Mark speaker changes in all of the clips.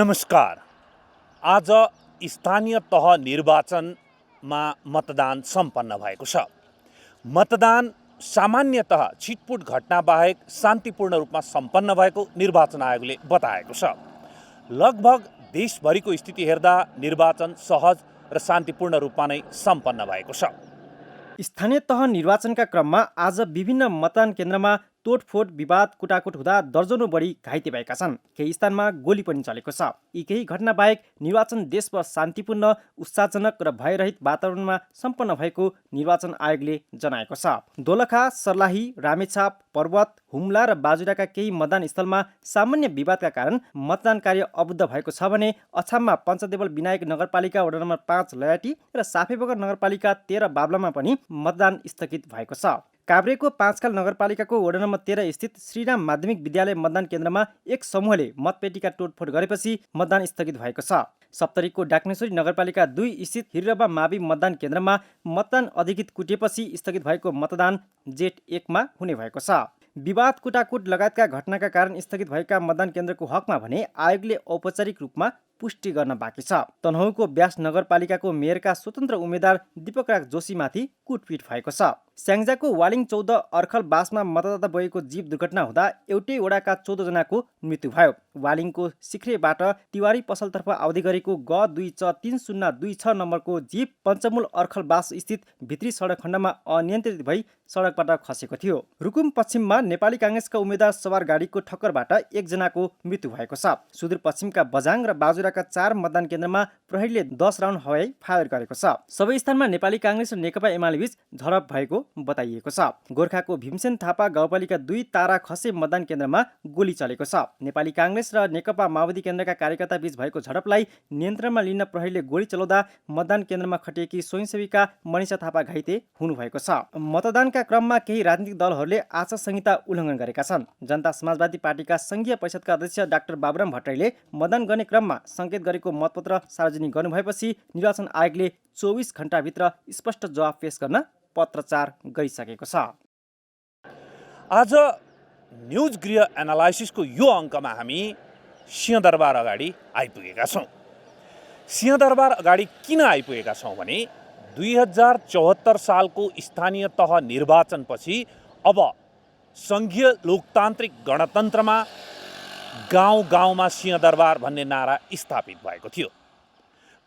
Speaker 1: नमस्कार। आज स्थानीय तह निर्वाचनमा मतदान सम्पन्न भएको छ। मतदान सामान्यतः छिटपुट घटना बाहेक शान्तिपूर्ण रूपमा सम्पन्न भएको निर्वाचन आयोगले बताएको छ। लगभग देशभरिको स्थिति हेर्दा निर्वाचन सहज र शान्तिपूर्ण रूपमा नै सम्पन्न भएको छ।
Speaker 2: स्थानीय तह निर्वाचनका क्रममा आज विभिन्न मतदान केन्द्रमा तोडफोड विवाद कुटाकुट हुँदा दर्जनौं बढी घाइते भएका छन्। केही स्थानमा गोली पनि चलेको छ। यी केही घटना बाहेक निर्वाचन देशभर शान्तिपूर्ण, उत्साहजनक र भयरहित वातावरणमा सम्पन्न भएको निर्वाचन आयोगले जनाएको छ। दोलखा, सर्लाही, रामेछाप, पर्वत, हुम्ला र बाजुराका केही मतदान स्थलमा सामान्य विवादका कारण मतदान कार्य अवरुद्ध भएको छ भने अछाममा पञ्चदेवल विनायक नगरपालिका वडा नम्बर 5 लयाटी र साफेबगर नगरपालिका 13 बाब्लामा पनि मतदान स्थगित भएको छ। काभ्रेको 5 खाल नगरपालिकाको वडा नम्बर 13 स्थित श्रीराम माध्यमिक विद्यालय मतदान केन्द्रमा एक समूहले मतपेटीका तोडफोड गरेपछि मतदान स्थगित भएको छ। सप्तरीको डाक्नेश्वरी नगरपालिका 2 स्थित हिरबा मावि मतदान केन्द्रमा मतदान अधिकृत कुटिएपछि स्थगित भएको मतदान जेठ 1 मा हुने भएको छ। विवाद कुटाकुट लगायतका घटनाका कारण स्थगित भएका मतदान केन्द्रको हकमा भने आयोगले औपचारिक रूपमा पुष्टि गर्न बाँकी छ। तनहुँको व्यास नगरपालिकाको मेयरका स्वतन्त्र उम्मेद्वार दीपकराज जोशीमाथि कुटपिट भएको छ। स्याङ्जाको वालिङ 14 अर्खल बासमा मतदाता बोकेको जीप दुर्घटना हुँदा एउटै वडाका 14 जनाको मृत्यु भयो। वालिङको सिख्रेबाट तिवारी पसलतर्फ आउँदै गरेको G2C3026 नम्बरको जीप पञ्चमूल अर्खल बास स्थित भित्री सडक खण्डमा अनियन्त्रित भई सडकबाट खसेको थियो। रुकुम पश्चिममा नेपाली काङ्ग्रेसका उम्मेद्वार सवार गाडीको ठक्करबाट एकजनाको मृत्यु भएको छ। सुदूरपश्चिमका बझाङ र बाजुराका 4 मतदान केन्द्रमा प्रहरीले 10 राउन्ड हवाई फायर गरेको छ। सबै स्थानमा नेपाली काङ्ग्रेस र नेकपा एमाले बीच झडप भएको बताइएको छ। गोर्खाको भीमसेन थापा गाउँपालिका 2 तारा खसे मतदान केन्द्रमा गोली चलेको छ। नेपाली काङ्ग्रेस र नेकपा माओवादी केन्द्रका कार्यकर्ता बीच भएको झडपलाई नियन्त्रणमा लिन प्रहरीले गोली चलाउँदा मतदान केन्द्रमा खटिएकी स्वयंसेविका मनिषा थापा घाइते हुनुभएको छ। मतदानका क्रममा केही राजनीतिक दलहरूले आचार संहिता उल्लङ्घन गरेका छन्। जनता समाजवादी पार्टीका संघीय परिषदका अध्यक्ष डाक्टर बाबुराम भट्टराईले मतदान गर्ने क्रममा सङ्केत गरेको मतपत्र सार्वजनिक गर्नुभएपछि निर्वाचन आयोगले 24 घण्टाभित्र स्पष्ट जवाफ पेश गर्न पत्रचार गरिसकेको छ।
Speaker 1: आज न्युज गृह एनालाइसिसको यो अङ्कमा हामी सिंहदरबार अगाडि आइपुगेका छौँ। सिंहदरबार अगाडि किन आइपुगेका छौँ भने 2074 सालको स्थानीय तह निर्वाचनपछि अब सङ्घीय लोकतान्त्रिक गणतन्त्रमा गाउँ गाउँमा सिंहदरबार भन्ने नारा स्थापित भएको थियो।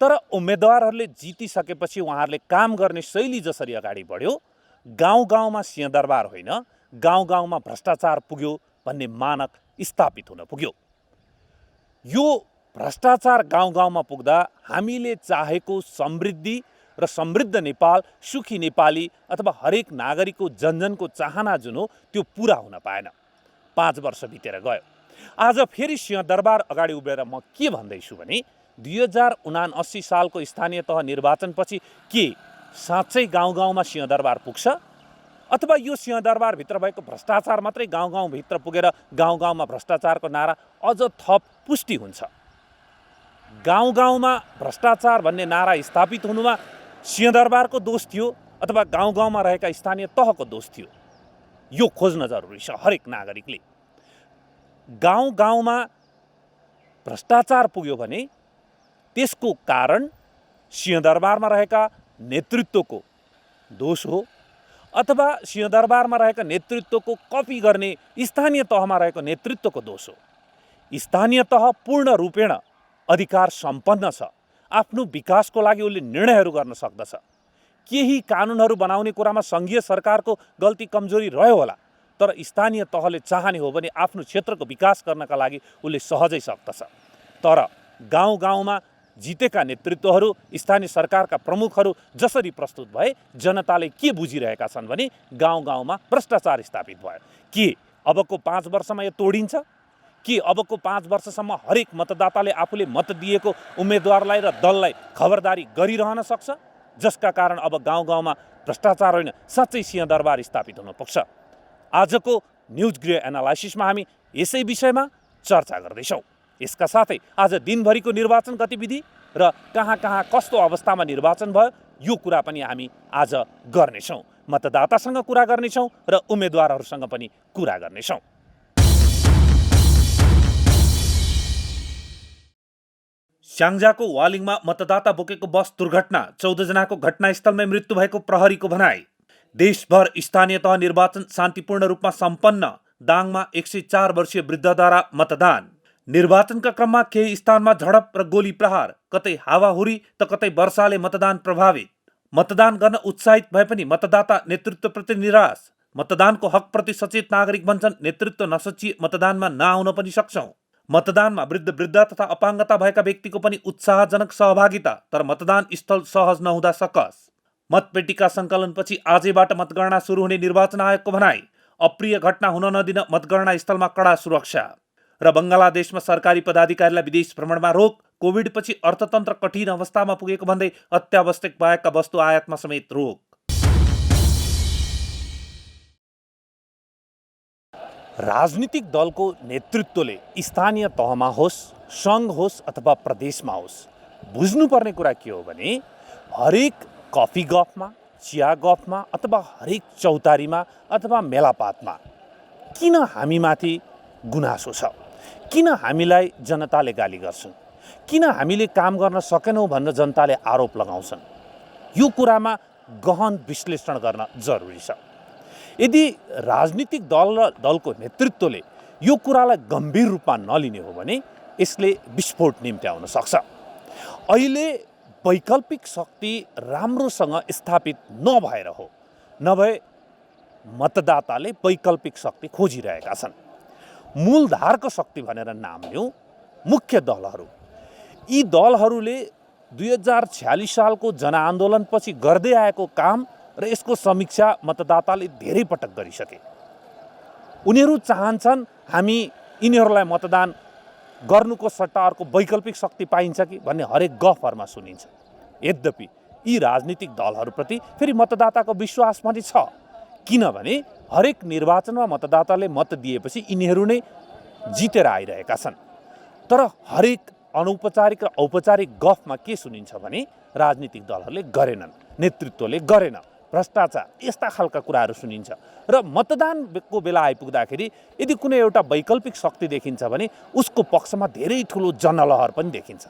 Speaker 1: तर उम्मेदवारहरूले जितिसकेपछि उहाँहरूले काम गर्ने शैली जसरी अगाडि बढ्यो, गाउँ गाउँमा सिंहदरबार होइन, गाउँ गाउँमा भ्रष्टाचार पुग्यो भन्ने मानक स्थापित हुन पुग्यो। यो भ्रष्टाचार गाउँ गाउँमा पुग्दा हामीले चाहेको समृद्धि र समृद्ध नेपाल, सुखी नेपाली अथवा हरेक नागरिकको जनजनको चाहना जुन हो त्यो पुरा हुन पाएन। 5 वर्ष बितेर गयो। आज फेरि सिंहदरबार अगाडि उभिएर म के भन्दैछु भने 2079 सालको स्थानीय तह निर्वाचनपछि के साँच्चै गाउँ गाउँमा सिंहदरबार पुग्छ अथवा यो सिंहदरबारभित्र भएको भ्रष्टाचार मात्रै गाउँ गाउँभित्र पुगेर गाउँ गाउँमा भ्रष्टाचारको नारा अझ थप पुष्टि हुन्छ? गाउँ गाउँमा भ्रष्टाचार भन्ने नारा स्थापित हुनुमा सिंहदरबारको दोष थियो अथवा गाउँ गाउँमा रहेका स्थानीय तहको दोष थियो? यो खोज्न जरुरी छ हरेक नागरिकले। गाउँ गाउँमा भ्रष्टाचार पुग्यो भने त्यसको कारण सिंहदरबारमा रहेका नेतृत्वको दोष हो अथवा सिंहदरबारमा रहेका नेतृत्वको कपी गर्ने स्थानीय तहमा रहेको नेतृत्वको दोष हो। स्थानीय तह पूर्ण रूपेण अधिकार सम्पन्न छ। आफ्नो विकासको लागि उसले निर्णयहरू गर्न सक्दछ। केही कानुनहरू बनाउने कुरामा सङ्घीय सरकारको गल्ती कमजोरी रह्यो होला, तर स्थानीय तहले चाहने हो भने आफ्नो क्षेत्रको विकास गर्नका लागि उसले सहजै सक्दछ। तर गाउँ गाउँमा जितेका नेतृत्वहरू, स्थानीय सरकारका प्रमुखहरू जसरी प्रस्तुत भए, जनताले के बुझिरहेका छन् भने गाउँ गाउँमा भ्रष्टाचार स्थापित भयो। के अबको 5 वर्षमा यो तोडिन्छ? के अबको 5 वर्षसम्म हरेक मतदाताले आफूले मत दिएको उम्मेदवारलाई र दललाई खबरदारी गरिरहन सक्छ, जसका कारण अब गाउँ गाउँमा भ्रष्टाचार होइन साँच्चै सिंहदरबार स्थापित हुन पुग्छ? आजको न्युज गृह एनालाइसिसमा हामी यसै विषयमा चर्चा गर्दैछौँ। यसका साथै आज दिनभरिको निर्वाचन गतिविधि र कहाँ कहाँ कस्तो अवस्थामा निर्वाचन भयो यो कुरा पनि हामी आज गर्नेछौँ। मतदातासँग कुरा गर्नेछौँ र उम्मेदवारहरूसँग पनि कुरा गर्नेछौँ। स्याङ्जाको वालिङमा मतदाता बोकेको बस दुर्घटना, 14 जनाको घटनास्थलमै मृत्यु भएको प्रहरीको भनाई। देशभर स्थानीय तह निर्वाचन शान्तिपूर्ण रूपमा सम्पन्न, दाङमा 104 वर्षीय वृद्धद्वारा मतदान। निर्वाचनका क्रममा केही स्थानमा झडप र गोली प्रहार, कतै हावाहुरी त कतै वर्षाले मतदान प्रभावित। मतदान गर्न उत्साहित भए पनि मतदाता नेतृत्वप्रति निराश। मतदानको हकप्रति सचेत नागरिक भन्छन्, नेतृत्व नसचिए मतदानमा नआउन पनि सक्छौं। मतदानमा वृद्ध वृद्धा तथा अपाङ्गता भएका व्यक्तिको पनि उत्साहजनक सहभागिता, तर मतदान स्थल सहज नहुँदा सकस। मतपेटिका सङ्कलनपछि आजैबाट मतगणना सुरु हुने निर्वाचन आयोगको भनाई। अप्रिय घटना हुन नदिन मतगणना स्थलमा कडा सुरक्षा। र बङ्गलादेशमा सरकारी पदाधिकारीलाई विदेश भ्रमणमा रोक। कोभिडपछि अर्थतन्त्र कठिन अवस्थामा पुगेको भन्दै अत्यावश्यक बाहेकका वस्तु आयातमा समेत रोक। राजनीतिक दलको नेतृत्वले स्थानीय तहमा होस्, सङ्घ होस् अथवा प्रदेशमा होस्, बुझ्नुपर्ने कुरा के हो भने हरेक कफी गफमा, चिया गफमा अथवा हरेक चौतारीमा अथवा मेलापातमा किन हामीमाथि गुनासो छ, किन हामीलाई जनताले गाली गर्छन्, किन हामीले काम गर्न सकेनौँ भनेर जनताले आरोप लगाउँछन्, यो कुरामा गहन विश्लेषण गर्न जरुरी छ। यदि राजनीतिक दल र दलको नेतृत्वले यो कुरालाई गम्भीर रूपमा नलिने हो भने यसले विस्फोट निम्त्याउन सक्छ। अहिले वैकल्पिक शक्ति राम्रोसँग स्थापित नभएर हो, नभए मतदाताले वैकल्पिक शक्ति खोजिरहेका छन्। मूलधारको शक्ति भनेर नाम लिउँ मुख्य दलहरू। यी दलहरूले 2046 सालको जनआन्दोलनपछि गर्दै आएको काम र यसको समीक्षा मतदाताले धेरै पटक गरिसके। उनीहरू चाहन्छन् हामी यिनीहरूलाई मतदान गर्नुको सट्टा अर्को वैकल्पिक शक्ति पाइन्छ कि भन्ने हरेक गफहरूमा सुनिन्छ। यद्यपि यी राजनीतिक दलहरूप्रति फेरि मतदाताको विश्वास पनि छ, किनभने हरेक निर्वाचनमा मतदाताले मत दिएपछि यिनीहरू नै जितेर आइरहेका छन्। तर हरेक अनौपचारिक र औपचारिक गफमा के सुनिन्छ भने राजनीतिक दलहरूले गरेनन्, नेतृत्वले गरेन, भ्रष्टाचार, यस्ता खालका कुराहरू सुनिन्छ। र मतदानको बेला आइपुग्दाखेरि यदि कुनै एउटा वैकल्पिक शक्ति देखिन्छ भने उसको पक्षमा धेरै ठुलो जनलहर पनि देखिन्छ।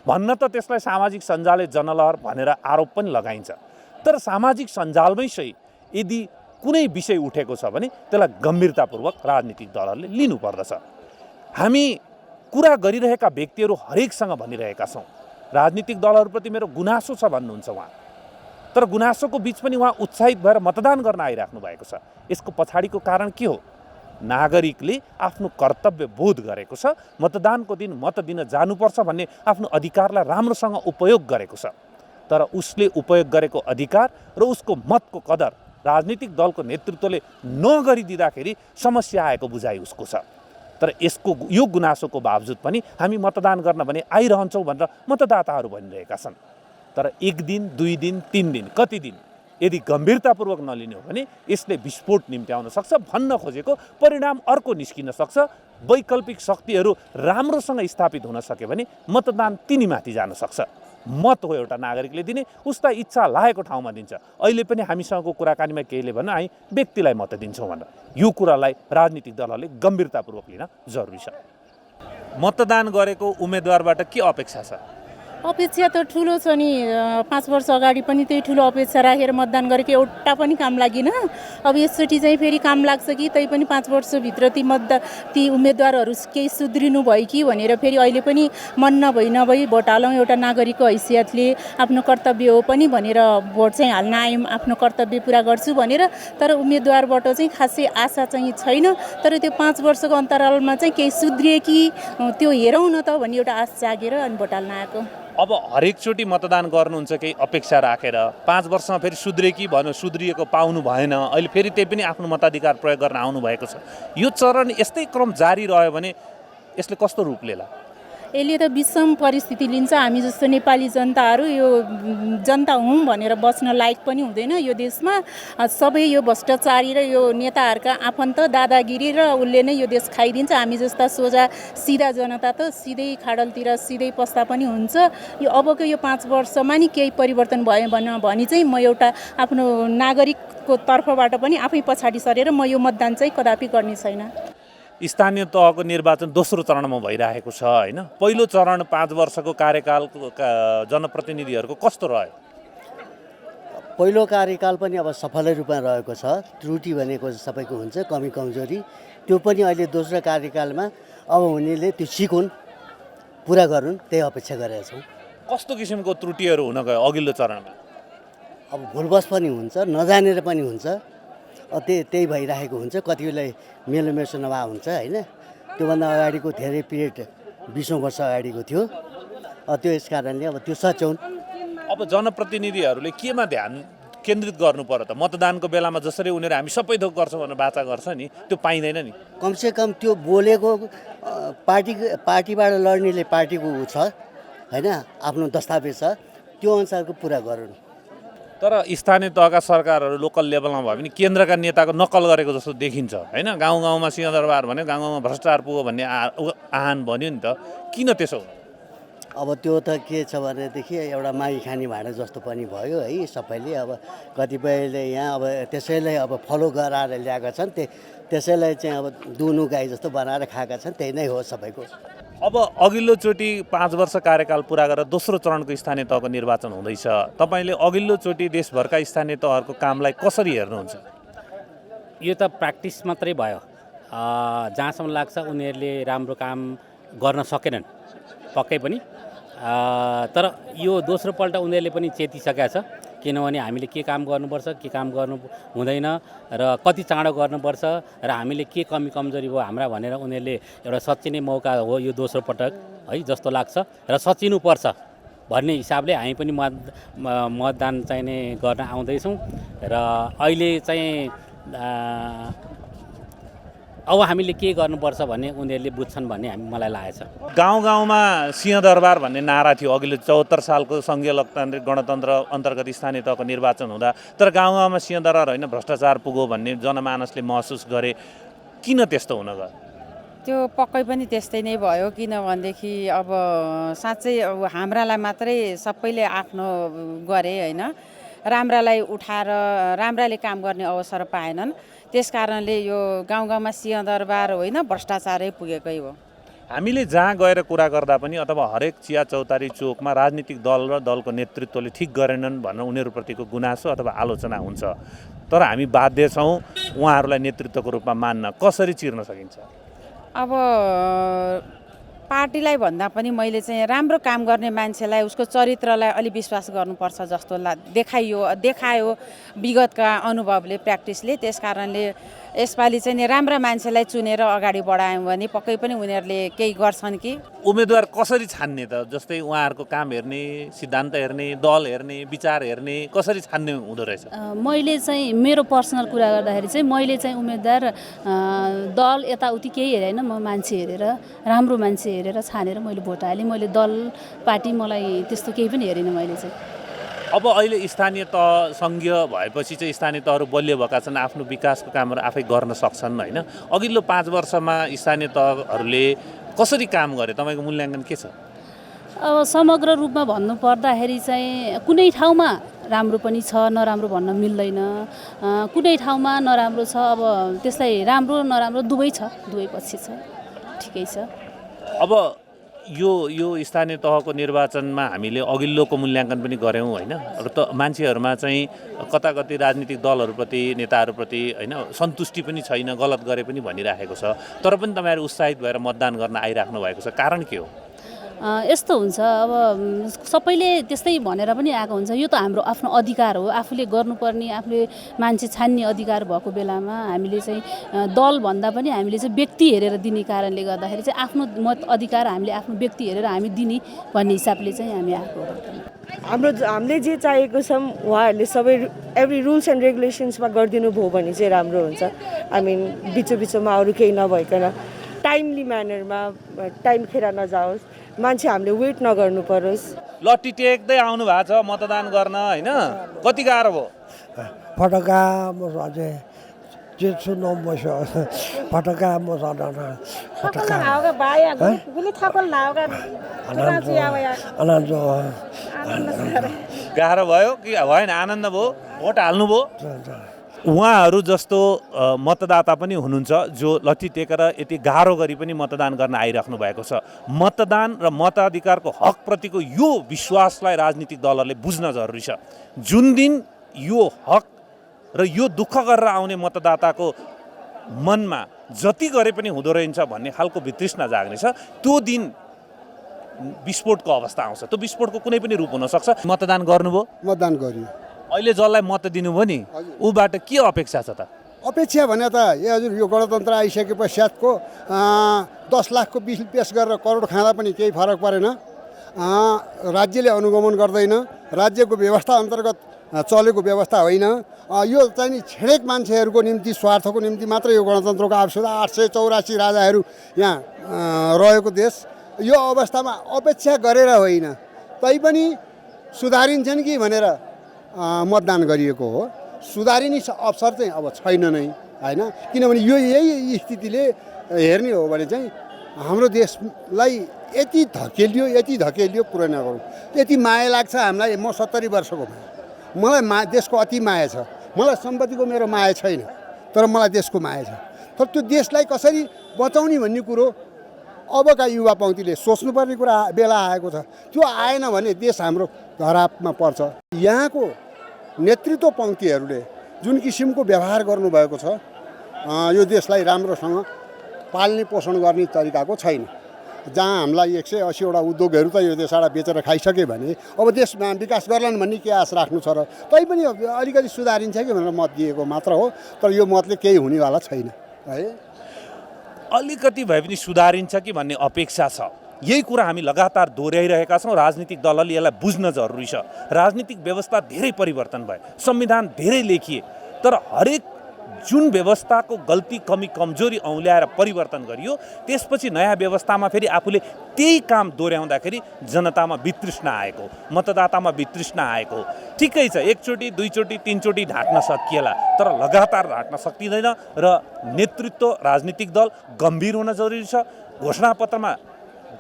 Speaker 1: भन्न त त्यसलाई सामाजिक सञ्जालले जनलहर भनेर आरोप पनि लगाइन्छ, तर सामाजिक सञ्जालमै सही यदि कुनै विषय उठेको छ भने त्यसलाई गम्भीरतापूर्वक राजनीतिक दलहरूले लिनुपर्दछ। हामी कुरा गरिरहेका व्यक्तिहरू हरेकसँग भनिरहेका छौँ राजनीतिक दलहरूप्रति मेरो गुनासो छ भन्नुहुन्छ उहाँ, तर गुनासोको बीच पनि उहाँ उत्साहित भएर मतदान गर्न आइराख्नु भएको छ। यसको पछाडिको कारण के हो? नागरिकले आफ्नो कर्तव्य बोध गरेको छ, मतदानको दिन मत दिन जानुपर्छ भन्ने आफ्नो अधिकारलाई राम्रोसँग उपयोग गरेको छ। तर उसले उपयोग गरेको अधिकार र उसको मतको कदर राजनीतिक दलको नेतृत्वले नगरिदिँदाखेरि समस्या आएको बुझाइ उसको छ। तर यसको यो गुनासोको बावजुद पनि हामी मतदान गर्न भने आइरहन्छौँ भनेर मतदाताहरू भनिरहेका छन्। तर 1 दिन, 2 दिन, 3 दिन, कति दिन यदि गम्भीरतापूर्वक नलिने हो भने यसले विस्फोट निम्त्याउन सक्छ। भन्न खोजेको परिणाम अर्को निस्किन सक्छ। वैकल्पिक शक्तिहरू राम्रोसँग स्थापित हुन सक्यो भने मतदान तिनीमाथि जान सक्छ। मत हो एउटा नागरिकले दिने, उसलाई इच्छा लागेको ठाउँमा दिन्छ। अहिले पनि हामीसँगको कुराकानीमा केहीले भन्न हामी व्यक्तिलाई मत दिन्छौँ भनेर, यो कुरालाई राजनीतिक दलहरूले गम्भीरतापूर्वक लिन जरुरी छ। मतदान गरेको उम्मेदवारबाट के अपेक्षा छ?
Speaker 3: अपेक्षा त ठुलो छ नि। 5 वर्ष अगाडि पनि त्यही ठुलो अपेक्षा राखेर मतदान गरेको, एउटा पनि काम लागेन। अब यसचोटि चाहिँ फेरि काम लाग्छ कि त्यही पनि 5 वर्षभित्र ती उम्मेदवारहरू केही सुध्रिनु भयो कि भनेर फेरि अहिले पनि मन नभई भोट हालौँ, एउटा नागरिकको हैसियतले आफ्नो कर्तव्य हो पनि भनेर भोट चाहिँ हाल्न आयौँ, आफ्नो कर्तव्य पुरा गर्छु भनेर। तर उम्मेदवारबाट चाहिँ खासै आशा चाहिँ छैन। तर त्यो 5 वर्षको अन्तरालमा चाहिँ केही सुध्रिए कि त्यो हेरौँ न त भन्ने एउटा आश जागेर अनि भोट हाल्न आएको।
Speaker 1: अब हरेकचोटि मतदान गर्नुहुन्छ केही अपेक्षा राखेर, 5 वर्षमा फेरि सुध्रे कि भन्नु, सुध्रिएको पाउनु भएन, अहिले फेरि त्यही पनि आफ्नो मताधिकार प्रयोग गर्न आउनु भएको छ। यो चरण यस्तै क्रम जारी रह्यो भने यसले कस्तो रूप लिएला?
Speaker 3: यसले त विषम परिस्थिति लिन्छ। हामी जस्तो नेपाली जनताहरू यो जनता हुँ भनेर बस्न लायक पनि हुँदैन यो देशमा। सबै यो भ्रष्टाचारी र यो नेताहरूका आफन्त दादागिरी र उसले नै यो देश खाइदिन्छ। हामी जस्ता सोझा सिधा जनता त सिधै खाडलतिर सिधै पस्दा पनि हुन्छ। यो अबको यो 5 वर्षमा नि केही परिवर्तन भयो भने चाहिँ म एउटा आफ्नो नागरिकको तर्फबाट पनि आफै पछाडि सरेर म यो मतदान चाहिँ कदापि गर्ने छैन।
Speaker 1: स्थानीय तहको निर्वाचन दोस्रो चरणमा भइरहेको छ होइन, पहिलो चरण 5 वर्षको कार्यकालको जनप्रतिनिधिहरूको कस्तो रह्यो?
Speaker 4: पहिलो कार्यकाल पनि अब सफल रूपमा रहेको छ। त्रुटि भनेको सबैको हुन्छ, कमी कमजोरी, त्यो पनि अहिले दोस्रो कार्यकालमा अब हुनेले त्यो सिकुन्, पुरा गरून्, त्यही अपेक्षा गरेका छौँ।
Speaker 1: कस्तो किसिमको त्रुटिहरू हुन गयो अघिल्लो चरणमा?
Speaker 4: अब भुलबस पनि हुन्छ, नजानेर पनि हुन्छ, त्यही भइरहेको हुन्छ। कतिलाई मेलोमेसो नभए हुन्छ होइन। त्योभन्दा अगाडिको धेरै पिरियड 20औँ वर्ष अगाडिको थियो। त्यो यस कारणले अब त्यो सच्याउन्।
Speaker 1: अब जनप्रतिनिधिहरूले केमा ध्यान केन्द्रित गर्नु पर्यो त? मतदानको बेलामा जसरी उनीहरू हामी सबै थोक गर्छौँ भनेर वाचा गर्छ नि, त्यो पाइँदैन नि?
Speaker 4: कमसेकम त्यो बोलेको पार्टीबाट लड्नेले पार्टीको छ होइन, आफ्नो दस्तावेज छ, त्यो अनुसारको पुरा गरून्।
Speaker 1: तर स्थानीय तहका सरकारहरू लोकल लेभलमा भयो भने केन्द्रका नेताको नक्कल गरेको जस्तो देखिन्छ होइन। गाउँ गाउँमा सिंहदरबार भन्यो, गाउँ गाउँमा भ्रष्टाचार पुग्यो भन्ने आह्वान भन्यो नि त, किन त्यसो?
Speaker 4: अब त्यो त के छ भनेदेखि एउटा मागी खाने भाँडा जस्तो पनि भयो है। सबैले अब कतिपयले यहाँ अब त्यसैलाई अब फलो गराएर ल्याएका छन्, त्यसैलाई चाहिँ अब दुनु गाई जस्तो बनाएर खाएका छन्, त्यही नै हो सबैको।
Speaker 1: अब अघिल्लोचोटि 5 वर्ष कार्यकाल पुरा गरेर दोस्रो चरणको स्थानीय तहको निर्वाचन हुँदैछ। तपाईँले अघिल्लोचोटि देशभरका स्थानीय तहहरूको कामलाई कसरी हेर्नुहुन्छ?
Speaker 5: यो त प्र्याक्टिस मात्रै भयो। जहाँसम्म लाग्छ उनीहरूले राम्रो काम गर्न सकेनन् पक्कै पनि। तर यो दोस्रो पल्ट उनीहरूले पनि चेतिसकेका छ, किनभने हामीले के काम गर्नुपर्छ, के काम गर्नु हुँदैन र कति चाँडो गर्नुपर्छ र हामीले के कमी कमजोरी भयो हाम्रा भनेर उनीहरूले एउटा सच्चिने मौका हो यो दोस्रो पटक है जस्तो लाग्छ। र सच्चिनुपर्छ भन्ने हिसाबले हामी पनि मतदान चाहिने गर्न आउँदैछौँ। र अहिले चाहिँ अब हामीले के गर्नुपर्छ भन्ने उनीहरूले बुझ्छन् भन्ने मलाई लागेको छ।
Speaker 1: गाउँ गाउँमा सिंहदरबार भन्ने नारा थियो अघिल्लो 74 सालको सङ्घीय लोकतान्त्रिक गणतन्त्र अन्तर्गत स्थानीय तहको निर्वाचन हुँदा। तर गाउँ गाउँमा सिंहदरबार होइन भ्रष्टाचार पुग्यो भन्ने जनमानसले महसुस गरे। किन त्यस्तो हुन गयो?
Speaker 6: त्यो पक्कै पनि त्यस्तै नै भयो। किनभनेदेखि अब साँच्चै अब हाम्रालाई मात्रै सबैले आफ्नो गरे होइन, राम्रालाई उठाएर राम्राले काम गर्ने अवसर पाएनन्। त्यस कारणले यो गाउँ गाउँमा सिंहदरबार होइन भ्रष्टाचारै पुगेकै हो।
Speaker 1: हामीले जहाँ गएर कुरा गर्दा पनि अथवा हरेक चिया चौतारी चोकमा राजनीतिक दल र दलको नेतृत्वले ठिक गरेनन् भनेर उनीहरूप्रतिको गुनासो अथवा आलोचना हुन्छ। तर हामी बाध्य छौँ उहाँहरूलाई नेतृत्वको रूपमा मान्न। कसरी चिर्न सकिन्छ?
Speaker 6: अब पार्टीलाई भन्दा पनि मैले चाहिँ राम्रो काम गर्ने मान्छेलाई उसको चरित्रलाई अलि विश्वास गर्नुपर्छ जस्तो देखायो विगतका अनुभवले, प्र्याक्टिसले। त्यस कारणले यसपालि चाहिँ नि राम्रा मान्छेलाई चुनेर अगाडि बढायौँ भने पक्कै पनि उनीहरूले केही गर्छन् कि।
Speaker 1: उम्मेदवार कसरी छान्ने त? जस्तै उहाँहरूको काम हेर्ने, सिद्धान्त हेर्ने, दल हेर्ने, विचार हेर्ने, कसरी छान्ने हुँदो रहेछ?
Speaker 7: मैले चाहिँ मेरो पर्सनल कुरा गर्दाखेरि चाहिँ मैले चाहिँ उम्मेदवार दल यताउति केही हेरेन, म मान्छे हेरेर राम्रो मान्छे हेरेर छानेर मैले भोट हालेँ। मैले दल पार्टी मलाई त्यस्तो केही पनि हेरेन मैले चाहिँ।
Speaker 1: अब अहिले स्थानीय तह सङ्घीय भएपछि चाहिँ स्थानीय तहहरू बलियो भएका छन्, आफ्नो विकासको कामहरू आफै गर्न सक्छन् होइन। अघिल्लो 5 वर्षमा स्थानीय तहहरूले कसरी काम गरे? तपाईँको मूल्याङ्कन के छ?
Speaker 7: अब समग्र रूपमा भन्नुपर्दाखेरि चाहिँ कुनै ठाउँमा राम्रो पनि छ, नराम्रो भन्न मिल्दैन। कुनै ठाउँमा नराम्रो छ, अब त्यसलाई राम्रो नराम्रो दुवै छ, दुवै पक्ष छ, ठिकै छ।
Speaker 1: अब यो स्थानीय तहको निर्वाचनमा हामीले अघिल्लोको मूल्याङ्कन पनि गऱ्यौँ होइन। र मान्छेहरूमा चाहिँ कताकति राजनीतिक दलहरूप्रति, नेताहरूप्रति होइन सन्तुष्टि पनि छैन, गलत गरे पनि भनिराखेको छ। तर पनि तपाईँहरू उत्साहित भएर मतदान गर्न आइराख्नु भएको छ, कारण के हो?
Speaker 7: यस्तो हुन्छ, अब सबैले त्यस्तै भनेर पनि आएको हुन्छ। यो त हाम्रो आफ्नो अधिकार हो, आफूले गर्नुपर्ने, आफूले मान्छे छान्ने अधिकार भएको बेलामा हामीले चाहिँ दल भन्दा पनि हामीले चाहिँ व्यक्ति हेरेर दिने कारणले गर्दाखेरि चाहिँ आफ्नो मत अधिकार हामीले आफ्नो व्यक्ति हेरेर हामी दिने भन्ने हिसाबले चाहिँ हामी आएको हो।
Speaker 8: हामीले जे चाहेको छौँ उहाँहरूले सबै एभ्री रुल्स एन्ड रेगुलेसन्समा गरिदिनु भयो भने चाहिँ राम्रो हुन्छ। आई मिन बिचोमा अरू केही नभइकन टाइमली म्यानरमा, टाइम खेर नजाओस्, मान्छे हामीले वेट नगर्नु परोस्।
Speaker 1: लट्ठी टेक्दै आउनु भएको छ मतदान गर्न होइन, कति गाह्रो भयो?
Speaker 9: फटका अझै जेसु नम्बसो फटका मसाला फटका
Speaker 1: गाह्रो भयो कि भएन? आनन्द भयो? भोट हाल्नु भयो? उहाँहरू जस्तो मतदाता पनि हुनुहुन्छ जो लट्ठी टेकेर यति गाह्रो गरी पनि मतदान गर्न आइराख्नु भएको छ। मतदान र मताधिकारको हकप्रतिको यो विश्वासलाई राजनीतिक दलहरूले बुझ्न जरुरी छ। जुन दिन यो हक र यो दुःख गरेर आउने मतदाताको मनमा जति गरे पनि हुँदो रहेछ भन्ने खालको वितृष्णा जाग्नेछ, त्यो दिन विस्फोटको अवस्था आउँछ। त्यो विस्फोटको कुनै पनि रूप हुनसक्छ। मतदान गर्नुभयो?
Speaker 10: मतदान गरियो।
Speaker 1: अहिले जसलाई मत दिनुभयो नि ऊबाट के अपेक्षा छ त?
Speaker 10: अपेक्षा भने त हजुर यो गणतन्त्र आइसके पश्चातको 10 लाखको बिल पेस गरेर करोड खाँदा पनि केही फरक परेन। राज्यले अनुगमन गर्दैन, राज्यको व्यवस्था अन्तर्गत चलेको व्यवस्था होइन। यो चाहिँ नि छिडेक मान्छेहरूको निम्ति स्वार्थको निम्ति मात्र यो गणतन्त्रको आवश्यकता। 884 राजाहरू यहाँ रहेको देश, यो अवस्थामा अपेक्षा गरेर होइन तैपनि सुधारिन्छन् कि भनेर मतदान गरिएको हो। सुधारिने अवसर चाहिँ अब छैन नै होइन, किनभने यही स्थितिले हेर्ने हो भने चाहिँ हाम्रो देशलाई यति धकेलियो पुरै नगरौँ। यति माया लाग्छ हामीलाई। म 70 वर्षको मलाई देशको अति माया छ। मलाई सम्पत्तिको मेरो माया छैन, तर मलाई देशको माया छ। तर त्यो देशलाई कसरी बचाउने भन्ने कुरो अबका युवा पङ्क्तिले सोच्नुपर्ने कुरा बेला आएको छ। त्यो आएन भने देश हाम्रो धरापमा पर्छ। यहाँको नेतृत्व पङ्क्तिहरूले जुन किसिमको व्यवहार गर्नुभएको छ, यो देशलाई राम्रोसँग पाल्ने पोषण गर्ने तरिकाको छैन। जहाँ हामीलाई 180वटा उद्योगहरू त यो देशबाट बेचेर खाइसक्यो भने अब देशमा विकास गर्लान् भन्ने के आश राख्नु छ र? तैपनि अलिकति सुधारिन्छ कि भनेर मत दिएको मात्र हो, तर यो मतले केही हुनेवाला छैन है।
Speaker 1: अलिकति भए पनि सुधारिन्छ कि भन्ने अपेक्षा छ। यही कुरा हामी लगातार दोहोऱ्याइरहेका छौँ। राजनीतिक दलले यसलाई बुझ्न जरुरी छ। राजनीतिक व्यवस्था धेरै परिवर्तन भयो, संविधान धेरै लेखिए, तर हरेक जुन व्यवस्थाको गल्ती कमी कमजोरी औँल्याएर परिवर्तन गरियो त्यसपछि नयाँ व्यवस्थामा फेरि आफूले त्यही काम दोहोऱ्याउँदाखेरि जनतामा वितृष्णा आएको, मतदातामा वितृष्णा आएको। ठिकै छ, एकचोटि दुईचोटि तीनचोटि ढाँट्न सकिएला, तर लगातार ढाँट्न सकिँदैन र नेतृत्व राजनीतिक दल गम्भीर हुन जरुरी छ। घोषणापत्रमा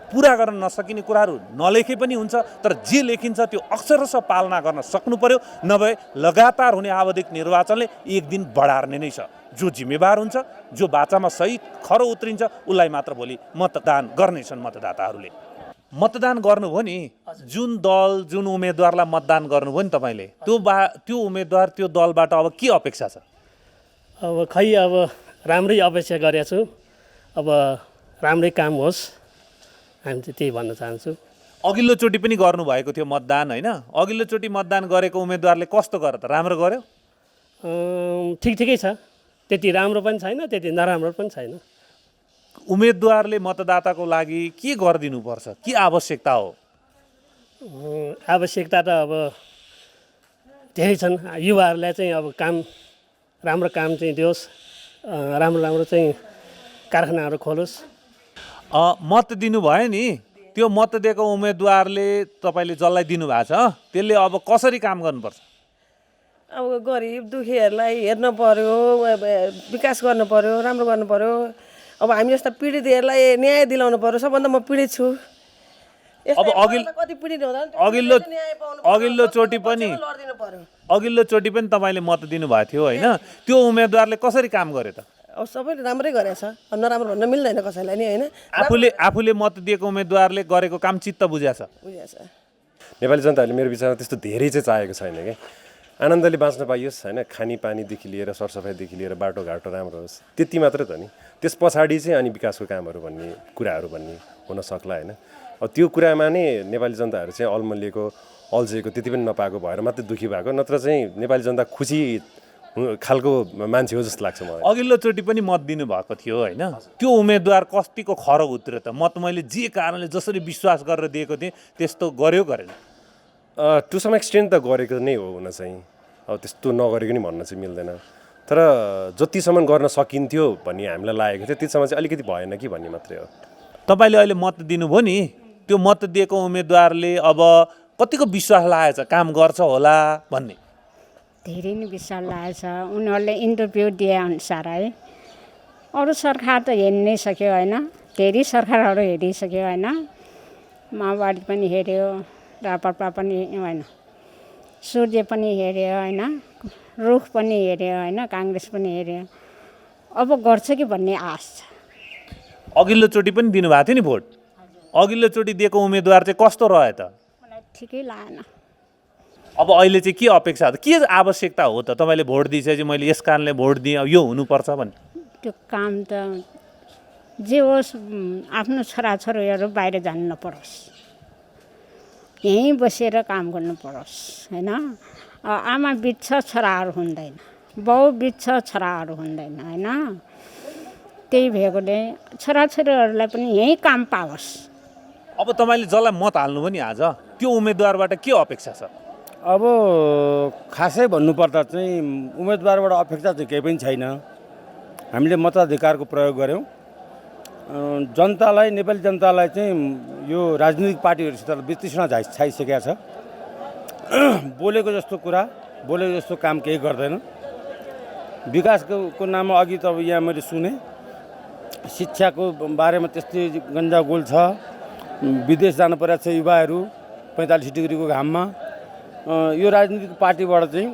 Speaker 1: पुरा गर्न नसकिने कुराहरू नलेखे पनि हुन्छ, तर जे लेखिन्छ त्यो अक्षरशः पालना गर्न सक्नु पर्यो। नभए लगातार हुने आवधिक निर्वाचनले एक दिन बढार्ने नै छ। जो जिम्मेवार हुन्छ, जो बाचामा सही खरो उत्रिन्छ, उसलाई मात्र भोलि मतदान गर्नेछन् मतदाताहरूले। मतदान गर्नुभयो नि, जुन दल जुन उम्मेदवारलाई मतदान गर्नुभयो नि तपाईँले, त्यो उम्मेदवार त्यो दलबाट अब के अपेक्षा छ?
Speaker 11: अब राम्रै अपेक्षा गरेको छु। अब राम्रै काम होस्, हामी चाहिँ त्यही भन्न चाहन्छु।
Speaker 1: अघिल्लोचोटि पनि गर्नुभएको थियो मतदान होइन? अघिल्लोचोटि मतदान गरेको उम्मेदवारले कस्तो गर्यो त? राम्रो गर्यो?
Speaker 11: ठिकै छ। त्यति राम्रो पनि छैन, त्यति नराम्रो पनि छैन।
Speaker 1: उम्मेदवारले मतदाताको लागि के गरिदिनुपर्छ? के आवश्यकता हो?
Speaker 11: आवश्यकता त अब धेरै छन्। युवाहरूलाई चाहिँ अब राम्रो काम चाहिँ दियोस्, राम्रो चाहिँ कारखानाहरू खोलोस्।
Speaker 1: मत दिनुभयो नि, त्यो मत दिएको उम्मेदवारले तपाईँले जसलाई दिनुभएको छ त्यसले अब कसरी काम गर्नुपर्छ?
Speaker 8: अब गरिब दुखीहरूलाई हेर्न पर्यो, विकास गर्नु पर्यो, राम्रो गर्नु पर्यो। अब हामी जस्ता पीडितहरूलाई न्याय दिलाउनु पर्यो। सबभन्दा म पीडित छु।
Speaker 1: अब अघिल्लोचोटि पनि तपाईँले मत दिनुभएको थियो होइन? त्यो उम्मेदवारले कसरी काम गर्यो त?
Speaker 8: अब सबैले राम्रै गरेछ, अब नराम्रो भन्न मिल्दैन कसैलाई नि होइन।
Speaker 1: आफूले मत दिएको उम्मेदवारले गरेको काम चित्त बुझाएछ।
Speaker 12: नेपाली जनताहरूले मेरो विचारमा त्यस्तो धेरै चाहिँ चाहेको छैन क्या। आनन्दले बाँच्न पाइयोस् होइन, खानेपानीदेखि लिएर सरसफाइदेखि लिएर बाटोघाटो राम्रो होस्, त्यति मात्रै त नि। त्यस पछाडि चाहिँ अनि विकासको कामहरू भन्ने कुराहरू भन्ने हुन सक्ला होइन। अब त्यो कुरामा नै नेपाली जनताहरू चाहिँ अल्झेको त्यति पनि नपाएको भएर मात्रै दुःखी भएको, नत्र चाहिँ नेपाली जनता खुसी खालको मान्छे हो जस्तो लाग्छ मलाई।
Speaker 1: अघिल्लोचोटि पनि मत दिनुभएको थियो होइन? त्यो उम्मेदवार कतिको खरो उत्र्यो त? मत मैले जे कारणले जसरी विश्वास गरेर दिएको थिएँ त्यस्तो गर्यो गरेन?
Speaker 12: टु सम एक्सटेन्ट त गरेको नै हो हुन चाहिँ। अब त्यस्तो नगरेको नि भन्न चाहिँ मिल्दैन, तर जतिसम्म गर्न सकिन्थ्यो भन्ने हामीलाई लागेको थियो त्यतिसम्म चाहिँ अलिकति भएन कि भन्ने मात्रै हो।
Speaker 1: तपाईँले अहिले मत दिनुभयो नि, त्यो मत दिएको उम्मेदवारले अब कतिको विश्वास लागेको छ काम गर्छ होला भन्ने?
Speaker 13: धेरै नै विश्वास लागेको छ। उनीहरूले इन्टरभ्यू दिए अनुसार है, अरू सरकार त हेर्नु नै सक्यो होइन, धेरै सरकारहरू हेरिसक्यो होइन। माओवादी पनि हेऱ्यो, राप्रपा पनि होइन, सूर्य पनि हेऱ्यो होइन, रुख पनि हेऱ्यो होइन, काङ्ग्रेस पनि हेऱ्यो, अब गर्छ कि भन्ने आश छ।
Speaker 1: अघिल्लोचोटि पनि दिनुभएको थियो नि भोट, अघिल्लोचोटि दिएको उम्मेदवार चाहिँ कस्तो रह्यो त?
Speaker 13: मलाई ठिकै लागेन।
Speaker 1: अब अहिले चाहिँ के अपेक्षा हो, के आवश्यकता हो त? तपाईँले भोट दिइसकेपछि मैले यस कारणले भोट दिएँ, यो हुनुपर्छ भन्ने
Speaker 13: त्यो काम त जे होस्, आफ्नो छोराछोरीहरू बाहिर जानु नपरोस्, यहीँ बसेर काम गर्नु परोस् होइन। आमा बित्छ छोराहरू हुँदैन, बाउ बित्छ छोराहरू हुँदैन होइन। त्यही भएकोले छोराछोरीहरूलाई पनि यहीँ काम पाओस्।
Speaker 1: अब तपाईँले जसलाई मत हाल्नु पनि आज त्यो उम्मेदवारबाट के अपेक्षा छ?
Speaker 14: अब खासै भन्नुपर्दा चाहिँ उम्मेदवारबाट अपेक्षा चाहिँ केही पनि छैन। हामीले मताधिकारको प्रयोग गऱ्यौँ। जनतालाई, नेपाली जनतालाई चाहिँ यो राजनीतिक पार्टीहरूसित वितृष्णा छाइसकेका छ। बोलेको जस्तो कुरा, बोलेको जस्तो काम केही गर्दैन। विकासको नाममा अघि त अब यहाँ मैले सुने शिक्षाको बारेमा त्यस्तै गन्जागोल छ। विदेश जानु परेको छ युवाहरू 45 डिग्रीको घाममा। यो राजनीतिक पार्टीबाट चाहिँ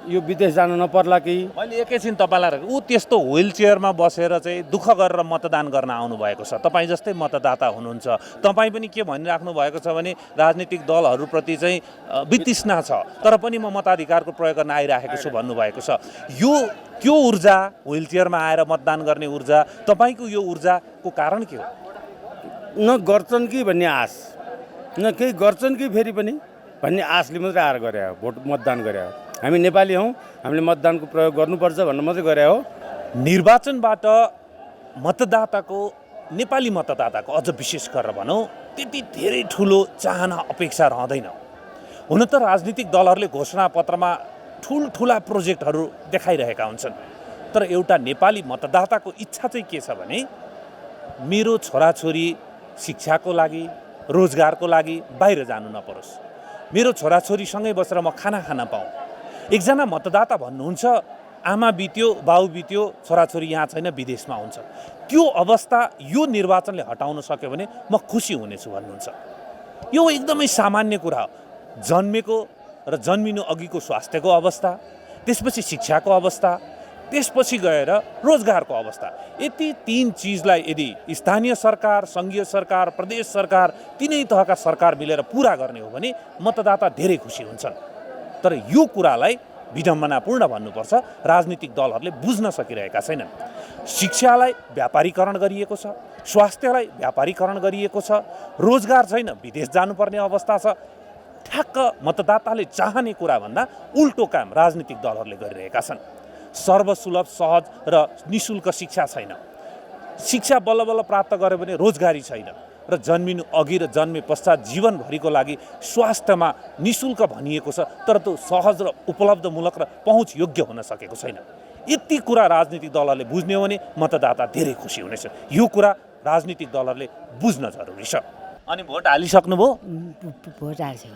Speaker 14: यो विदेश जान नपर्ला कि?
Speaker 1: मैले एकैछिन तपाईँलाई ऊ त्यस्तो व्हिल चेयरमा बसेर चाहिँ दुःख गरेर मतदान गर्न आउनुभएको छ। तपाईँ जस्तै मतदाता हुनुहुन्छ, तपाईँ पनि के भनिराख्नु भएको छ भने राजनीतिक दलहरूप्रति चाहिँ वितृष्णा छ, तर पनि म मताधिकारको प्रयोग गर्न आइरहेको छु भन्नुभएको छ। यो त्यो ऊर्जा, व्हिल चेयरमा आएर मतदान गर्ने ऊर्जा, तपाईँको यो ऊर्जाको कारण के हो?
Speaker 14: न गर्छन् कि भन्ने आश, न केही गर्छन् कि फेरि पनि भन्ने आशले मात्रै आएर गरे हो, भोट मतदान गरे हो। हामी नेपाली हौँ, हामीले मतदानको प्रयोग गर्नुपर्छ भन्ने मात्रै गरे हो।
Speaker 1: निर्वाचनबाट मतदाताको, नेपाली मतदाताको अझ विशेष गरेर भनौँ त्यति धेरै ठुलो चाहना अपेक्षा रहँदैन। हुन त राजनीतिक दलहरूले घोषणापत्रमा ठुल्ठुला प्रोजेक्टहरू देखाइरहेका हुन्छन्, तर एउटा नेपाली मतदाताको इच्छा चाहिँ के छ भने मेरो छोराछोरी शिक्षाको लागि, रोजगारको लागि बाहिर जानु नपरोस्, मेरो छोराछोरीसँगै बसेर म खाना खान पाऊँ। एकजना मतदाता भन्नुहुन्छ आमा बित्यो, बाउ बित्यो, छोराछोरी यहाँ छैन, विदेशमा हुन्छ। त्यो अवस्था यो निर्वाचनले हटाउन सक्यो भने म खुसी हुनेछु भन्नुहुन्छ। यो एकदमै सामान्य कुरा हो। जन्मेको र जन्मिनु अघिको स्वास्थ्यको अवस्था, त्यसपछि शिक्षाको अवस्था, त्यसपछि गएर रोजगारको अवस्था, यति 3 चिजलाई यदि स्थानीय सरकार, सङ्घीय सरकार, प्रदेश सरकार, तिनै तहका सरकार मिलेर पुरा गर्ने हो भने मतदाता धेरै खुसी हुन्छन्। तर यो कुरालाई विडम्बनापूर्ण भन्नुपर्छ, राजनीतिक दलहरूले बुझ्न सकिरहेका छैनन्। शिक्षालाई व्यापारीकरण गरिएको छ, स्वास्थ्यलाई व्यापारीकरण गरिएको छ, रोजगार छैन, विदेश जानुपर्ने अवस्था छ। ठ्याक्क मतदाताले चाहने कुराभन्दा उल्टो काम राजनीतिक दलहरूले गरिरहेका छन्। सर्वसुलभ, सहज र निशुल्क शिक्षा छैन। शिक्षा बल्ल बल्ल प्राप्त गर्यो भने रोजगारी छैन, र जन्मिनु अघि र जन्मे पश्चात जीवनभरिको लागि स्वास्थ्यमा निशुल्क भनिएको छ, तर त्यो सहज र उपलब्धमूलक र पहुँच योग्य हुन सकेको छैन। यति कुरा राजनीतिक दलहरूले बुझ्ने हो भने मतदाता धेरै खुसी हुनेछ। यो कुरा राजनीतिक दलहरूले बुझ्न जरुरी छ। अनि भोट हालिसक्नुभयो?
Speaker 15: भोट हाल्छु।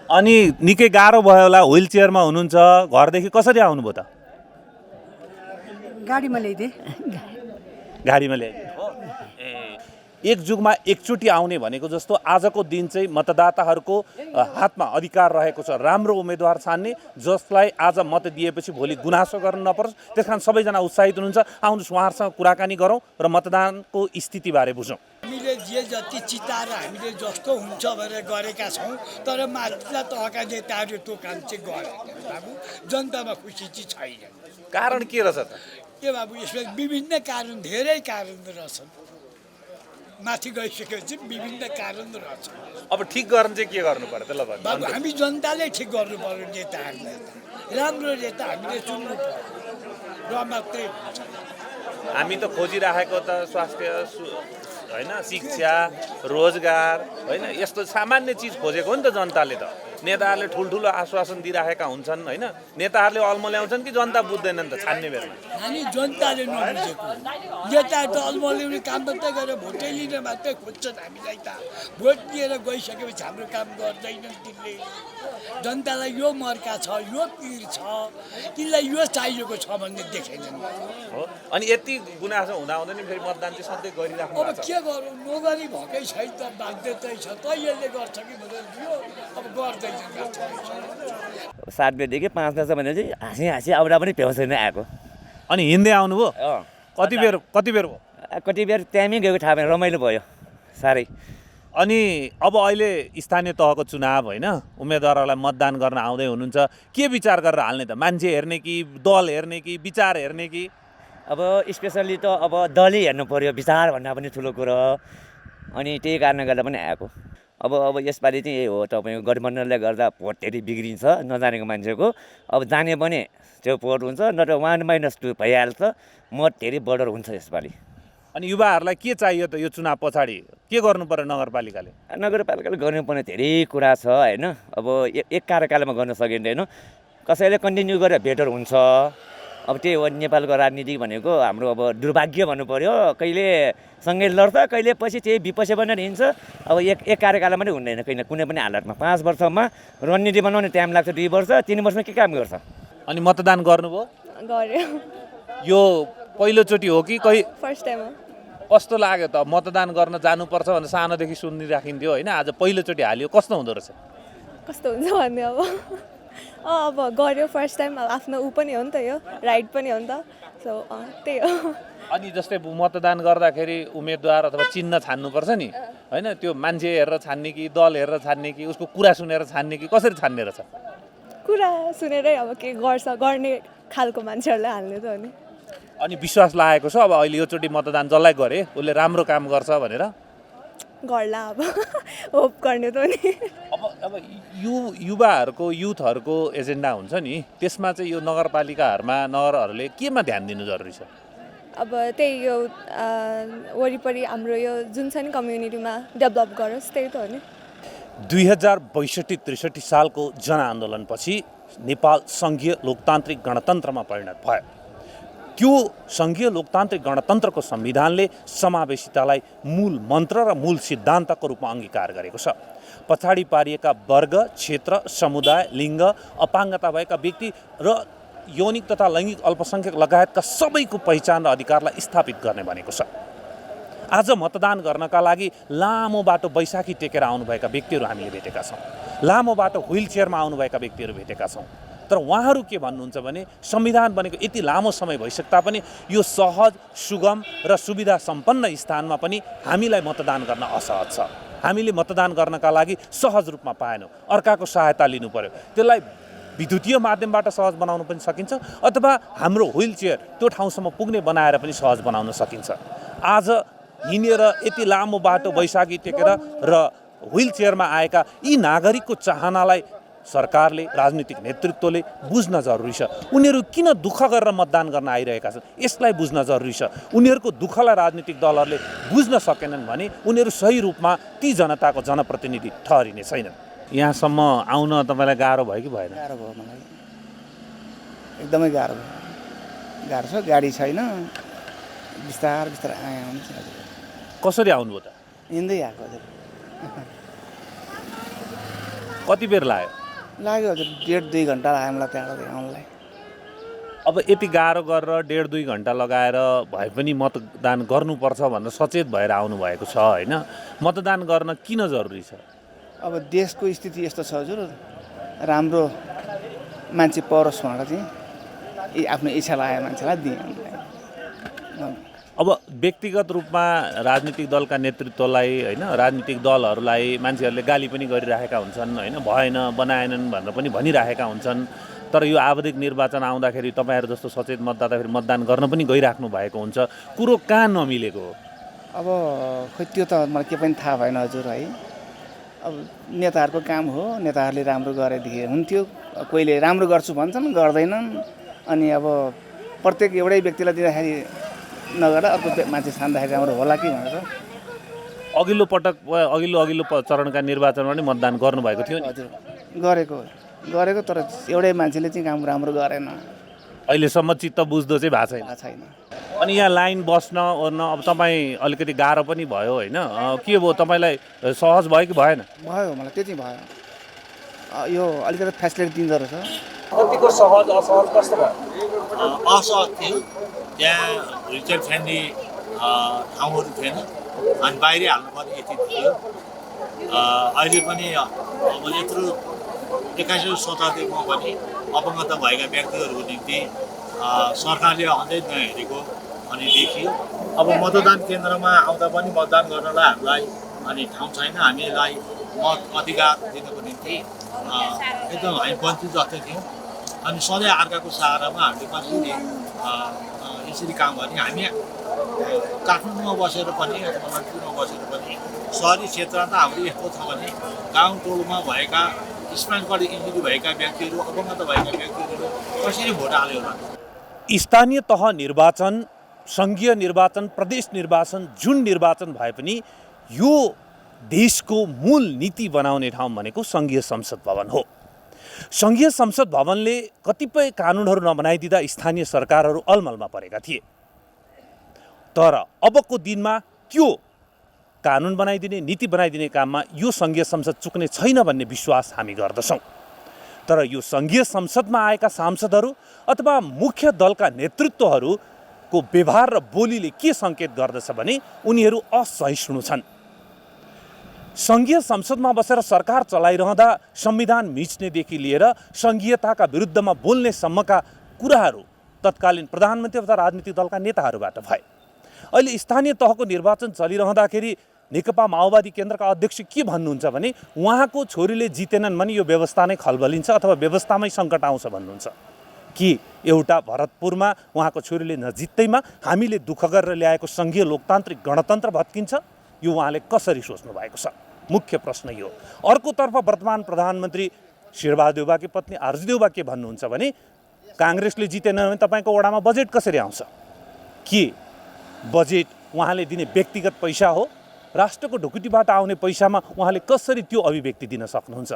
Speaker 1: अनि निकै गाह्रो भयो होला, व्हिल चेयरमा हुनुहुन्छ, घरदेखि कसरी आउनुभयो त?
Speaker 15: गाडीमा ल्याइदिए।
Speaker 1: गाडीमा ल्याइदिए हो। एक जुगमा एकचोटि आउने भनेको जस्तो आजको दिन चाहिँ मतदाताहरूको हातमा अधिकार रहेको छ राम्रो उम्मेदवार छान्ने, जसलाई आज मत दिएपछि भोलि गुनासो गर्नु नपरोस्। त्यस कारण सबैजना उत्साहित हुनुहुन्छ। आउनुहोस् उहाँहरूसँग कुराकानी गरौँ र मतदानको स्थितिबारे बुझौँ।
Speaker 16: हामीले जे जति चिताएर हामीले जस्तो हुन्छ भनेर गरेका छौँ, तर माथिल्ला तहका नेताहरूले त्यो काम चाहिँ गरेन बाबु। जनतामा खुसी चाहिँ छैन।
Speaker 1: कारण के रहेछ त?
Speaker 16: के बाबु, यसमा विभिन्न कारण, धेरै कारण रहेछन्। माथि गइसकेपछि विभिन्न कारण रहेछ।
Speaker 1: अब ठिक गर्न चाहिँ के गर्नु पर्यो त? ल
Speaker 16: बाबु, हामी जनताले ठिक गर्नु पर्यो। नेताहरूले राम्रो नेता हामीले चुन्नु पर्यो र मात्रै हुन्छ।
Speaker 1: हामी त खोजिराखेको त स्वास्थ्य होइन, शिक्षा, रोजगार होइन, यस्तो सामान्य चिज खोजेको हो नि त जनताले त। नेताहरूले ठुल्ठुलो आश्वासन दिइराखेका हुन्छन् होइन, नेताहरूले अल्मल्याउँछन् कि जनता बुझ्दैनन् त छान्ने बेरमा?
Speaker 16: हामी जनताले नबुझेको, नेताहरू त अल्मल्याउने काम मात्रै गरेर भोटै लिन मात्रै खोज्छन्। हामीलाई त भोट दिएर गइसकेपछि हाम्रो काम गर्दैनन् तिनले। जनतालाई यो मर्का छ, यो पीर छ, तिनलाई यो चाहिएको छ भन्ने देखेनन्
Speaker 1: हो। अनि यति गुनासो हुँदा नि फेरि मतदान चाहिँ सधैँ गरिराख्नु
Speaker 16: अब के गरौँ, नगरी भएकै छैन त, बाध्यतै छ त। यसले गर्छ कि भनेर दियो, अब गर्दैन। गर्छ
Speaker 15: 7 बजेदेखि 5 बजे भने चाहिँ हाँसी आउँदा पनि भ्याउँछ नै आएको।
Speaker 1: अनि हिँड्दै आउनुभयो? कति बेर भयो?
Speaker 15: कति बेर त्यहाँमै गएको थाहा भएन, रमाइलो भयो साह्रै।
Speaker 1: अनि अब अहिले स्थानीय तहको चुनाव होइन, उम्मेदवारहरूलाई मतदान गर्न आउँदै हुनुहुन्छ, के विचार गरेर हाल्ने त? मान्छे हेर्ने कि दल हेर्ने कि विचार हेर्ने कि?
Speaker 15: अब स्पेसल्ली त अब दलै हेर्नु पर्यो, विचार भन्दा पनि ठुलो कुरो। अनि त्यही कारणले गर्दा पनि आएको। अब यसपालि चाहिँ यही हो, तपाईँको गठबन्धनले गर्दा भोट धेरै बिग्रिन्छ नजानेको मान्छेको। अब जाने पनि त्यो भोट हुन्छ, नत्र 1-2 भइहाल्छ, मत धेरै बढर हुन्छ यसपालि।
Speaker 1: अनि युवाहरूलाई के चाहियो त यो चुनाव पछाडि? के गर्नु पर्यो नगरपालिकाले?
Speaker 15: नगरपालिकाले गर्नुपर्ने धेरै कुरा छ होइन। अब एक कार्यकालमा गर्न सकिँदैन, कसैले कन्टिन्यू गरेर बेटर हुन्छ। अब त्यही हो नेपालको राजनीति भनेको, हाम्रो अब दुर्भाग्य भन्नु पर्यो। कहिले सँगै लड्छ, कहिले पछि त्यही विपक्ष बनेर हिँड्छ। अब एक कार्यकालमा पनि हुँदैन कुनै पनि हालतमा। 5 वर्षमा रणनीति बनाउने टाइम लाग्छ, 2 वर्ष 3 वर्षमा के काम गर्छ।
Speaker 1: अनि मतदान गर्नुभयो?
Speaker 17: गर्यो।
Speaker 1: यो पहिलोचोटि हो कि
Speaker 17: फर्स्ट टाइम हो।
Speaker 1: कस्तो लाग्यो त? मतदान गर्न जानुपर्छ भनेर सानोदेखि सुनिराखिन्थ्यो होइन, आज पहिलोचोटि हाल्यो, कस्तो हुँदो रहेछ?
Speaker 17: कस्तो हुन्छ भन्ने अब गर्यो फर्स्ट टाइम, आफ्नो पनि हो नि त, यो राइट पनि हो नि त। सो त्यही हो।
Speaker 1: अनि जस्तै मतदान गर्दाखेरि उम्मेदवार अथवा चिन्ह छान्नुपर्छ नि होइन, त्यो मान्छे हेरेर छान्ने कि दल हेरेर छान्ने कि उसको कुरा सुनेर छान्ने कि कसरी छान्ने रहेछ?
Speaker 17: कुरा सुनेरै अब के गर्छ गर्ने खालको मान्छेहरूलाई हाल्ने त हो नि।
Speaker 1: अनि विश्वास लागेको छ अब अहिले योचोटि मतदान जसलाई गरे उसले राम्रो काम गर्छ भनेर?
Speaker 17: गर्ला अब होप गर्ने त नि।
Speaker 1: अब युवाहरूको युथहरूको एजेन्डा हुन्छ नि, त्यसमा चाहिँ यो नगरपालिकाहरूमा नगरहरूले केमा ध्यान दिनु जरुरी छ?
Speaker 17: अब त्यही यो वरिपरि हाम्रो यो जुन छ नि कम्युनिटीमा डेभलप गरोस्, त्यही त हो नि।
Speaker 1: 2062-63 सालको जनआन्दोलनपछि नेपाल सङ्घीय लोकतान्त्रिक गणतन्त्रमा परिणत भयो। त्यो सङ्घीय लोकतान्त्रिक गणतन्त्रको संविधानले समावेशितालाई मूल मन्त्र र मूल सिद्धान्तको रूपमा अङ्गीकार गरेको छ। पछाडि पारिएका वर्ग, क्षेत्र, समुदाय, लिङ्ग, अपाङ्गता भएका व्यक्ति र यौनिक तथा लैङ्गिक अल्पसङ्ख्यक लगायतका सबैको पहिचान र अधिकारलाई स्थापित गर्ने भनेको छ। आज मतदान गर्नका लागि लामो बाटो बैशाखी टेकेर आउनुभएका व्यक्तिहरू हामीले भेटेका छौँ, लामो बाटो व्हिल चेयरमा आउनुभएका व्यक्तिहरू भेटेका छौँ। तर उहाँहरू के भन्नुहुन्छ भने संविधान बनेको यति लामो समय भइसक्दा पनि यो सहज, सुगम र सुविधा सम्पन्न स्थानमा पनि हामीलाई मतदान गर्न असहज छ। हामीले मतदान गर्नका लागि सहज रूपमा पाएनौँ, अर्काको सहायता लिनु पर्यो। त्यसलाई विद्युतीय माध्यमबाट सहज बनाउन पनि सकिन्छ, अथवा हाम्रो व्हिल चेयर त्यो ठाउँसम्म पुग्ने बनाएर पनि सहज बनाउन सकिन्छ। आज हिँडेर यति लामो बाटो बैशाखी टेकेर र व्हिल चेयरमा आएका यी नागरिकको चाहनालाई सरकारले, राजनीतिक नेतृत्वले बुझ्न जरुरी छ। उनीहरू किन दुःख गरेर मतदान गर्न आइरहेका छन्, यसलाई बुझ्न जरुरी छ। उनीहरूको दुःखलाई राजनीतिक दलहरूले बुझ्न सकेनन् भने उनीहरू सही रूपमा ती जनताको जनप्रतिनिधि ठहरिने छैनन्। यहाँसम्म आउन तपाईँलाई गाह्रो भयो कि भएन?
Speaker 18: गाह्रो भयो मलाई, एकदमै गाह्रो भयो। गाह्रो छ, गाडी छैन, बिस्तार आएँ।
Speaker 1: कसरी आउनुभयो त?
Speaker 18: हिँड्दै आएको हजुर।
Speaker 1: कति बेर लाग्यो?
Speaker 18: लाग्यो हजुर 1.5-2 घन्टा लाग्यो मलाई त्यहाँबाट आउनलाई।
Speaker 1: अब यति गाह्रो गरेर 1.5-2 घन्टा लगाएर भए पनि मतदान गर्नुपर्छ भनेर सचेत भएर आउनुभएको छ होइन। मतदान गर्न किन जरुरी छ?
Speaker 18: अब देशको स्थिति यस्तो छ हजुर, राम्रो मान्छे परोस् भनेर चाहिँ आफ्नो इच्छा लागेको मान्छेलाई दिएँ।
Speaker 1: अब व्यक्तिगत रूपमा राजनीतिक दलका नेतृत्वलाई होइन, राजनीतिक दलहरूलाई मान्छेहरूले गाली पनि गरिरहेका हुन्छन् होइन, भएन बनाएनन् भनेर पनि भनिरहेका हुन्छन्। तर यो आवधिक निर्वाचन आउँदाखेरि तपाईँहरू जस्तो सचेत मतदाता फेरि मतदान गर्न पनि गइराख्नु भएको हुन्छ, कुरो कहाँ नमिलेको हो?
Speaker 18: अब खोइ त्यो त मलाई के पनि थाहा भएन हजुर है। अब नेताहरूको काम हो, नेताहरूले राम्रो गरेदेखि हुन्थ्यो। कोहीले राम्रो गर्छु भन्छन्, गर्दैनन्। अनि अब प्रत्येक एउटै व्यक्तिलाई दिँदाखेरि नगरेर अर्को मान्छे छान्दाखेरि राम्रो होला कि भनेर।
Speaker 1: अघिल्लो चरणका निर्वाचनमा पनि मतदान गर्नुभएको थियो नि?
Speaker 18: हजुर गरेको तर एउटै मान्छेले चाहिँ काम राम्रो गरेन।
Speaker 1: अहिलेसम्म चित्त बुझ्दो चाहिँ भएको
Speaker 18: छैन।
Speaker 1: अनि यहाँ लाइन बस्न ओर्न अब तपाईँ अलिकति गाह्रो पनि भयो होइन, के भयो तपाईँलाई सहज भयो कि भएन?
Speaker 18: भयो, मलाई त्यो चाहिँ भयो। यो अलिकति फेसिलिटी दिँदो रहेछ।
Speaker 1: कतिको सहज असहज कस्तो भयो?
Speaker 19: असहज थियो, त्यहाँ व्हिलचेयर फ्रेन्डली ठाउँहरू थिएन अनि बाहिरै हाल्नुपर्ने यति थियो। अहिले पनि अब यत्रो 21औं शताब्दीमा पनि अपङ्गता भएका व्यक्तिहरूको निम्ति सरकारले अझै नहेरेको अनि देखियो। अब मतदान केन्द्रमा आउँदा पनि मतदान गर्नलाई हामीलाई अनि ठाउँ छैन। हामीलाई मत अधिकार दिनको निम्ति एकदम हामी वञ्चित जस्तै थियौँ। अनि सधैँ अर्काको सहारामा हामीले कसरी यसरी काम गर्ने। हामी काठमाडौँमा बसेर पनि अथवा ललितपुरमा बसेर पनि सहरी क्षेत्रमा त हाम्रो यस्तो छ भने गाउँ टोलमा भएका स्मार्ट कार्ड इन्जुरी भएका व्यक्तिहरू, अपङ्गता भएका व्यक्तिहरू कसरी भोट हाल्यो होला।
Speaker 1: स्थानीय तह निर्वाचन, सङ्घीय निर्वाचन, प्रदेश निर्वाचन, जुन निर्वाचन भए पनि यो देशको मूल नीति बनाउने ठाउँ भनेको सङ्घीय संसद भवन हो। सङ्घीय संसद भवनले कतिपय कानुनहरू नबनाइदिँदा स्थानीय सरकारहरू अलमलमा परेका थिए। तर अबको दिनमा त्यो कानुन बनाइदिने, नीति बनाइदिने काममा यो सङ्घीय संसद चुक्ने छैन भन्ने विश्वास हामी गर्दछौँ। तर यो सङ्घीय संसदमा आएका सांसदहरू अथवा मुख्य दलका नेतृत्वहरूको व्यवहार र बोलीले के सङ्केत गर्दछ भने उनीहरू असहिष्णु छन्। सङ्घीय संसदमा बसेर सरकार चलाइरहँदा संविधान मिच्नेदेखि लिएर सङ्घीयताका विरुद्धमा बोल्नेसम्मका कुराहरू तत्कालीन प्रधानमन्त्री अथवा राजनीतिक दलका नेताहरूबाट भए। अहिले स्थानीय तहको निर्वाचन चलिरहँदाखेरि नेकपा माओवादी केन्द्रका अध्यक्ष के भन्नुहुन्छ भने उहाँको छोरीले जितेनन् भने यो व्यवस्था नै खलबलिन्छ अथवा व्यवस्थामै सङ्कट आउँछ भन्नुहुन्छ। कि एउटा भरतपुरमा उहाँको छोरीले नजित्दैमा हामीले दुःख गरेर ल्याएको सङ्घीय लोकतान्त्रिक गणतन्त्र भत्किन्छ? यो उहाँले कसरी सोच्नु भएको छ? मुख्य प्रश्न यो। अर्कोतर्फ वर्तमान प्रधानमन्त्री शेरबहादुर देउवाकी पत्नी आरजु देउवा के भन्नुहुन्छ भने काङ्ग्रेसले जितेन भने तपाईँको वडामा बजेट कसरी आउँछ? के बजेट उहाँले दिने व्यक्तिगत पैसा हो? राष्ट्रको ढुकुटीबाट आउने पैसामा उहाँले कसरी त्यो अभिव्यक्ति दिन सक्नुहुन्छ?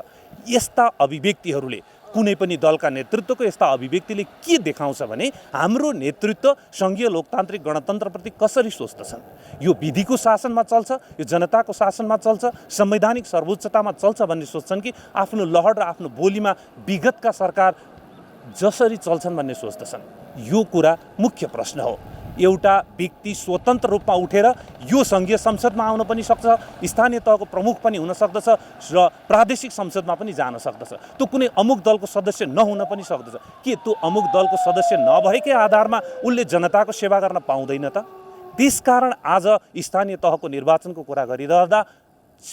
Speaker 1: यस्ता अभिव्यक्तिहरूले कुनै पनि दलका नेतृत्वको यस्ता अभिव्यक्तिले के देखाउँछ भने हाम्रो नेतृत्व सङ्घीय लोकतान्त्रिक गणतन्त्रप्रति कसरी सोच्दछन्। यो विधिको शासनमा चल्छ, यो जनताको शासनमा चल्छ, संवैधानिक सर्वोच्चतामा चल्छ भन्ने सोच्छन् कि आफ्नो लहर र आफ्नो बोलीमा विगतका सरकार जसरी चल्छन् भन्ने सोच्दछन्। यो कुरा मुख्य प्रश्न हो। एउटा व्यक्ति स्वतन्त्र रूपमा उठेर यो सङ्घीय संसदमा आउन पनि सक्छ, स्थानीय तहको प्रमुख पनि हुन सक्दछ र प्रादेशिक संसदमा पनि जान सक्दछ। त्यो कुनै अमुक दलको सदस्य नहुन पनि सक्दछ। के त्यो अमुक दलको सदस्य नभएकै आधारमा उसले जनताको सेवा गर्न पाउँदैन त? त्यसकारण आज स्थानीय तहको निर्वाचनको कुरा गरिरहँदा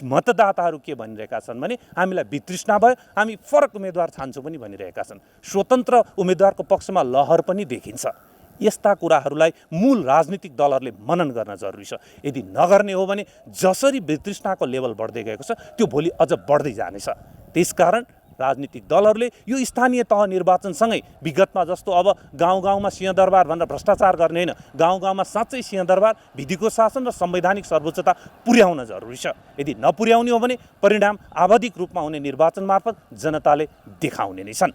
Speaker 1: मतदाताहरू के भनिरहेका छन् भने हामीलाई वितृष्णा भयो, हामी फरक उम्मेदवार छान्छौँ पनि भनिरहेका छन्। स्वतन्त्र उम्मेदवारको पक्षमा लहर पनि देखिन्छ। यस्ता कुराहरूलाई मूल राजनीतिक दलहरूले मनन गर्न जरुरी छ। यदि नगर्ने हो भने जसरी वितृष्णाको लेभल बढ्दै गएको छ त्यो भोलि अझ बढ्दै जानेछ। त्यसकारण राजनीतिक दलहरूले यो स्थानीय तह निर्वाचनसँगै विगतमा जस्तो अब गाउँ गाउँमा सिंहदरबार भनेर भ्रष्टाचार गर्ने होइन, गाउँ गाउँमा साँच्चै सिंहदरबार विधिको शासन र संवैधानिक सर्वोच्चता पुर्याउन जरुरी छ। यदि नपुर्याउने हो भने परिणाम आवधिक रूपमा हुने निर्वाचन मार्फत जनताले देखाउने नै छन्।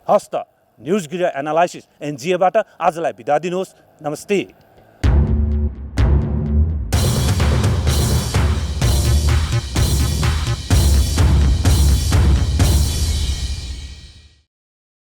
Speaker 1: हस्त न्युज गृह एनालाइसिस एनजिएबाट आजलाई बिदा दिनुहोस्। नमस्ते।